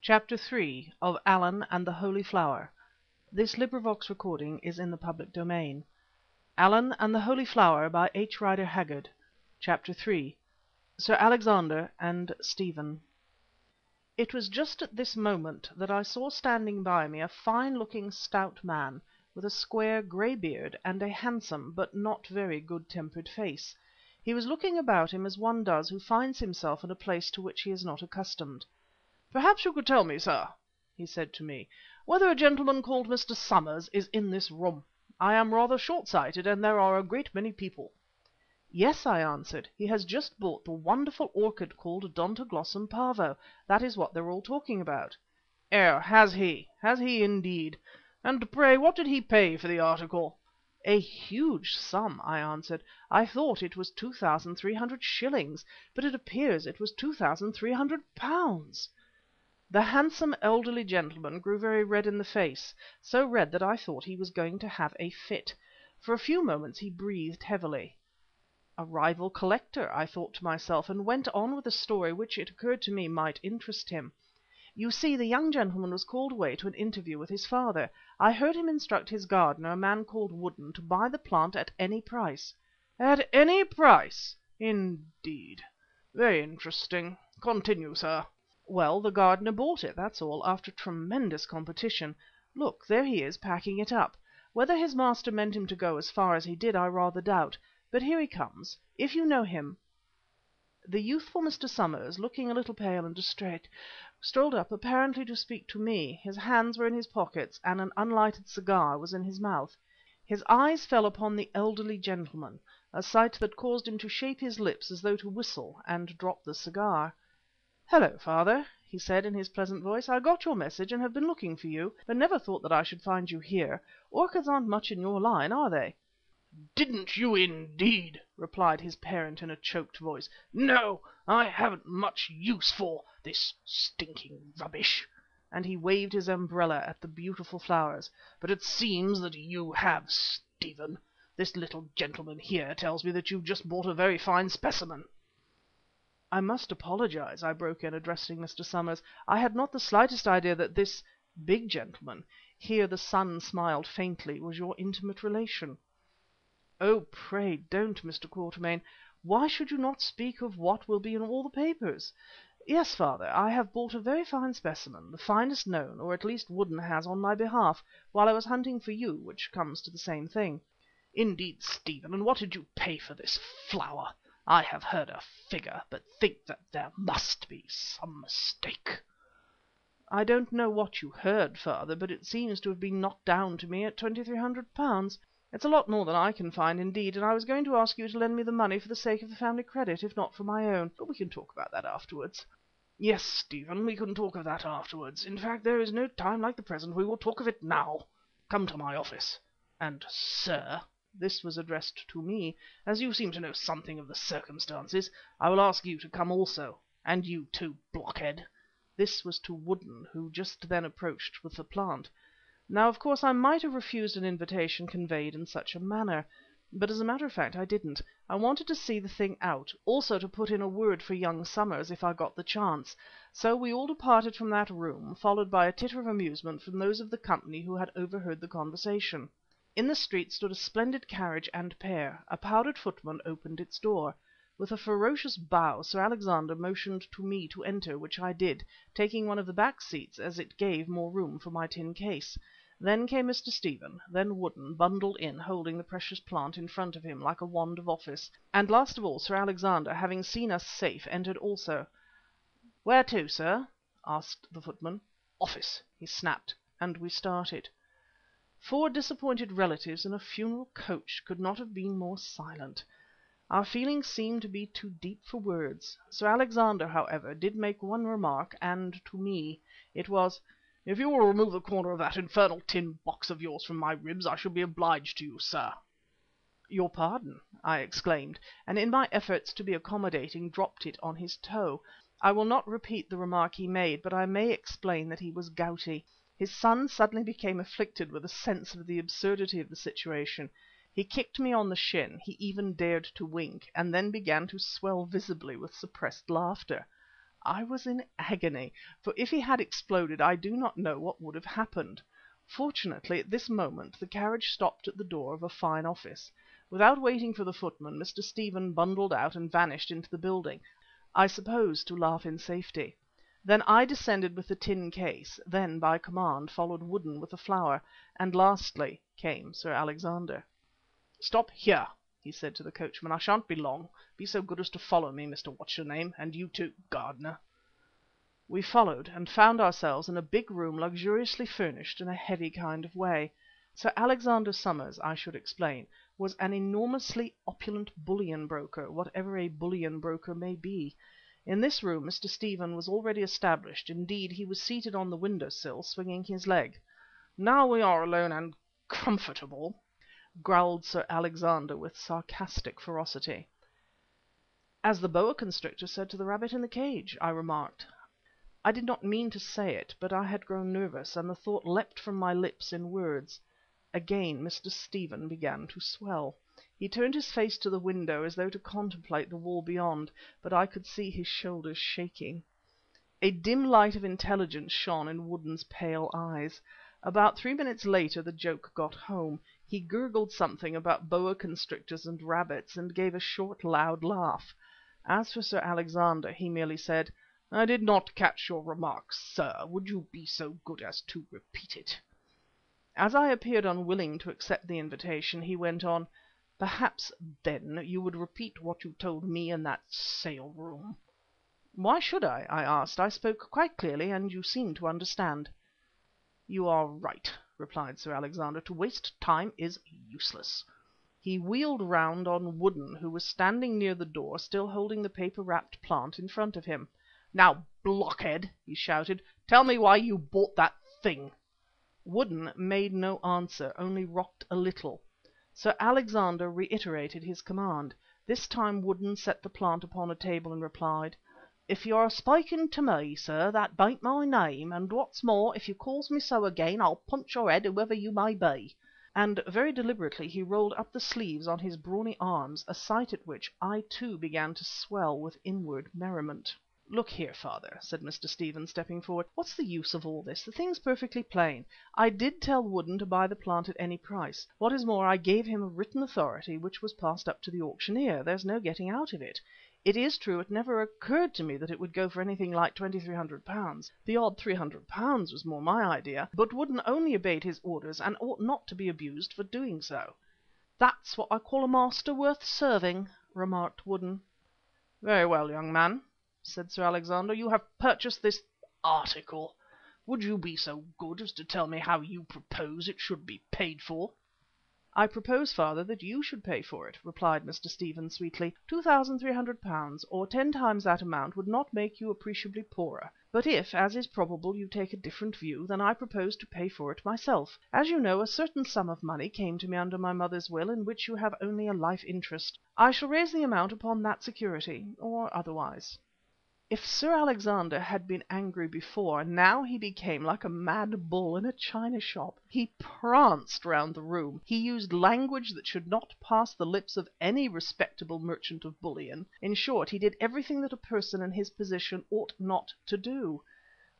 Chapter 3 of Allan and the Holy Flower. This recording is in the public domain. Allan and the Holy Flower by H. Rider Haggard. Chapter 3 Sir Alexander and Stephen. It was just at this moment that I saw standing by me a fine-looking stout man, with a square grey beard and a handsome but not very good-tempered face. He was looking about him as one does who finds himself in a place to which he is not accustomed. "Perhaps you could tell me, sir," he said to me, "whether a gentleman called Mr. Somers is in this room. I am rather short-sighted, and there are a great many people." "Yes," I answered, "he has just bought the wonderful orchid called Odontoglossum Pavo. That is what they're all talking about." "Oh, has he? Has he indeed? And pray what did he pay for the article?" "A huge sum," I answered. "I thought it was 2,300 shillings, but it appears it was 2,300 pounds." The handsome elderly gentleman grew very red in the face, so red that I thought he was going to have a fit. For a few moments he breathed heavily. A rival collector, I thought to myself, and went on with a story which, it occurred to me, might interest him. You see, the young gentleman was called away to an interview with his father. I heard him instruct his gardener, a man called Woodden, to buy the plant at any price. "At any price? Indeed. Very interesting. Continue, sir." "Well, the gardener bought it, that's all, after tremendous competition. Look, there he is, packing it up. Whether his master meant him to go as far as he did, I rather doubt. But here he comes. If you know him—" The youthful Mr. Somers, looking a little pale and distrait, strolled up, apparently to speak to me. His hands were in his pockets, and an unlighted cigar was in his mouth. His eyes fell upon the elderly gentleman, a sight that caused him to shape his lips as though to whistle, and drop the cigar. "Hello, father," he said in his pleasant voice. "I got your message and have been looking for you, but never thought that I should find you here. Orchids aren't much in your line, are they?" "Didn't you indeed?" replied his parent in a choked voice. "No, I haven't much use for this stinking rubbish," and he waved his umbrella at the beautiful flowers. "But it seems that you have, Stephen. This little gentleman here tells me that you've just bought a very fine specimen." "I must apologize," I broke in, addressing Mr. Somers. "I had not the slightest idea that this big gentleman," here the son smiled faintly, "was your intimate relation." "Oh, pray don't, Mr. Quatermain. Why should you not speak of what will be in all the papers? Yes, father, I have bought a very fine specimen, the finest known, or at least Woodden has on my behalf, while I was hunting for you, which comes to the same thing." "Indeed, Stephen, and what did you pay for this flower? I have heard a figure, but think that there must be some mistake." "I don't know what you heard, father, but it seems to have been knocked down to me at £2,300. It's a lot more than I can find, indeed, and I was going to ask you to lend me the money for the sake of the family credit, if not for my own. But we can talk about that afterwards." "Yes, Stephen, we can talk of that afterwards. In fact, there is no time like the present. We will talk of it now. Come to my office. And, sir," this was addressed to me, "as you seem to know something of the circumstances, I will ask you to come also. And you too, blockhead." This was to Woodden, who just then approached with the plant. Now, of course, I might have refused an invitation conveyed in such a manner, but as a matter of fact I didn't. I wanted to see the thing out, also to put in a word for young Somers if I got the chance. So we all departed from that room, followed by a titter of amusement from those of the company who had overheard the conversation. In the street stood a splendid carriage and pair. A powdered footman opened its door. With a ferocious bow Sir Alexander motioned to me to enter, which I did, taking one of the back seats as it gave more room for my tin case. Then came Mr. Stephen, then Woodden, bundled in, holding the precious plant in front of him like a wand of office, and last of all Sir Alexander, having seen us safe, entered also. "Where to, sir?" asked the footman. "Office," he snapped, and we started. Four disappointed relatives in a funeral coach could not have been more silent. Our feelings seemed to be too deep for words. Sir Alexander, however, did make one remark, and to me. It was: "If you will remove the corner of that infernal tin box of yours from my ribs, I shall be obliged to you, sir." "Your pardon," I exclaimed, and in my efforts to be accommodating dropped it on his toe. I will not repeat the remark he made, but I may explain that he was gouty. His son suddenly became afflicted with a sense of the absurdity of the situation. He kicked me on the shin, he even dared to wink, and then began to swell visibly with suppressed laughter. I was in agony, for if he had exploded I do not know what would have happened. Fortunately at this moment the carriage stopped at the door of a fine office. Without waiting for the footman, Mr. Stephen bundled out and vanished into the building, I suppose to laugh in safety. Then I descended with the tin case, then, by command, followed Woodden with the flower, and lastly came Sir Alexander. "Stop here," he said to the coachman. "I shan't be long. Be so good as to follow me, Mr. What's-your-name, and you too, gardener." We followed, and found ourselves in a big room luxuriously furnished in a heavy kind of way. Sir Alexander Somers, I should explain, was an enormously opulent bullion broker, whatever a bullion broker may be. In this room Mr. Stephen was already established, indeed he was seated on the window sill swinging his leg. "Now we are alone and comfortable," growled Sir Alexander with sarcastic ferocity. "As the boa constrictor said to the rabbit in the cage," I remarked. I did not mean to say it, but I had grown nervous, and the thought leapt from my lips in words. Again Mr. Stephen began to swell. He turned his face to the window as though to contemplate the wall beyond, but I could see his shoulders shaking. A dim light of intelligence shone in Woodden's pale eyes. About 3 minutes later the joke got home. He gurgled something about boa constrictors and rabbits, and gave a short, loud laugh. As for Sir Alexander, he merely said, "I did not catch your remark, sir. Would you be so good as to repeat it?" As I appeared unwilling to accept the invitation, he went on, "Perhaps, then, you would repeat what you told me in that sale room." "Why should I?" I asked. "I spoke quite clearly, and you seem to understand." "You are right," replied Sir Alexander. "To waste time is useless." He wheeled round on Woodden, who was standing near the door, still holding the paper-wrapped plant in front of him. "Now, blockhead," he shouted, "tell me why you bought that thing." Woodden made no answer, only rocked a little. Sir Alexander reiterated his command. This time Woodden set the plant upon a table and replied, "If you're speaking to me, sir, that bain't my name, and what's more, if you calls me so again, I'll punch your head, whoever you may be." And very deliberately he rolled up the sleeves on his brawny arms, a sight at which I too began to swell with inward merriment. "Look here, father," said Mr. Stephen, stepping forward, "what's the use of all this? The thing's perfectly plain. I did tell Woodden to buy the plant at any price. What is more, I gave him a written authority which was passed up to the auctioneer. There's no getting out of it. It is true it never occurred to me that it would go for anything like £2,300. The odd £300 was more my idea, but Woodden only obeyed his orders and ought not to be abused for doing so." "That's what I call a master worth serving," remarked Woodden. "Very well, young man," said Sir Alexander, "you have purchased this article. Would you be so good as to tell me how you propose it should be paid for?" "I propose, father, that you should pay for it," replied Mr. Stephen sweetly. £2,300, or 10 times that amount, would not make you appreciably poorer. But if, as is probable, you take a different view, then I propose to pay for it myself. As you know, a certain sum of money came to me under my mother's will, in which you have only a life interest. I shall raise the amount upon that security, or otherwise." If Sir Alexander had been angry before, now he became like a mad bull in a china shop. He pranced round the room, he used language that should not pass the lips of any respectable merchant of bullion. In short, he did everything that a person in his position ought not to do.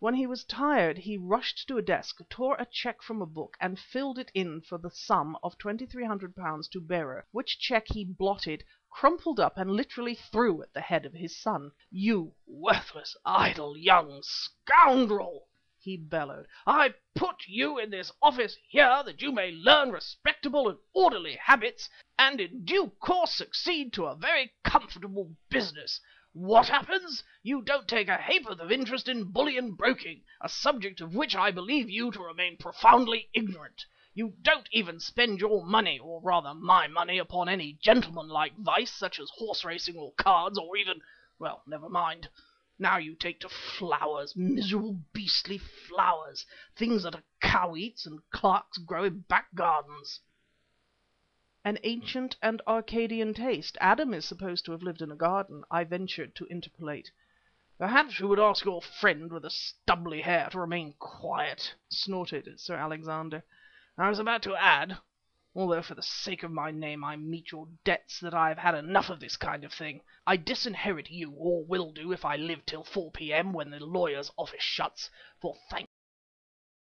When he was tired he rushed to a desk, tore a cheque from a book, and filled it in for the sum of £2,300 to bearer, which cheque he blotted, crumpled up, and literally threw at the head of his son. "You worthless, idle young scoundrel!" he bellowed. "I put you in this office here that you may learn respectable and orderly habits, and in due course succeed to a very comfortable business. What happens? You don't take a ha'porth of interest in bullion broking, a subject of which I believe you to remain profoundly ignorant. You don't even spend your money, or rather my money, upon any gentlemanlike vice, such as horse racing or cards, or even well, never mind. Now you take to flowers, miserable beastly flowers, things that a cow eats and clerks grow in back gardens." "An ancient and Arcadian taste. Adam is supposed to have lived in a garden," I ventured to interpolate. "Perhaps you would ask your friend with the stubbly hair to remain quiet," snorted Sir Alexander. "I was about to add although for the sake of my name I meet your debts that I have had enough of this kind of thing. I disinherit you, or will do if I live till 4 p.m. when the lawyer's office shuts, for thank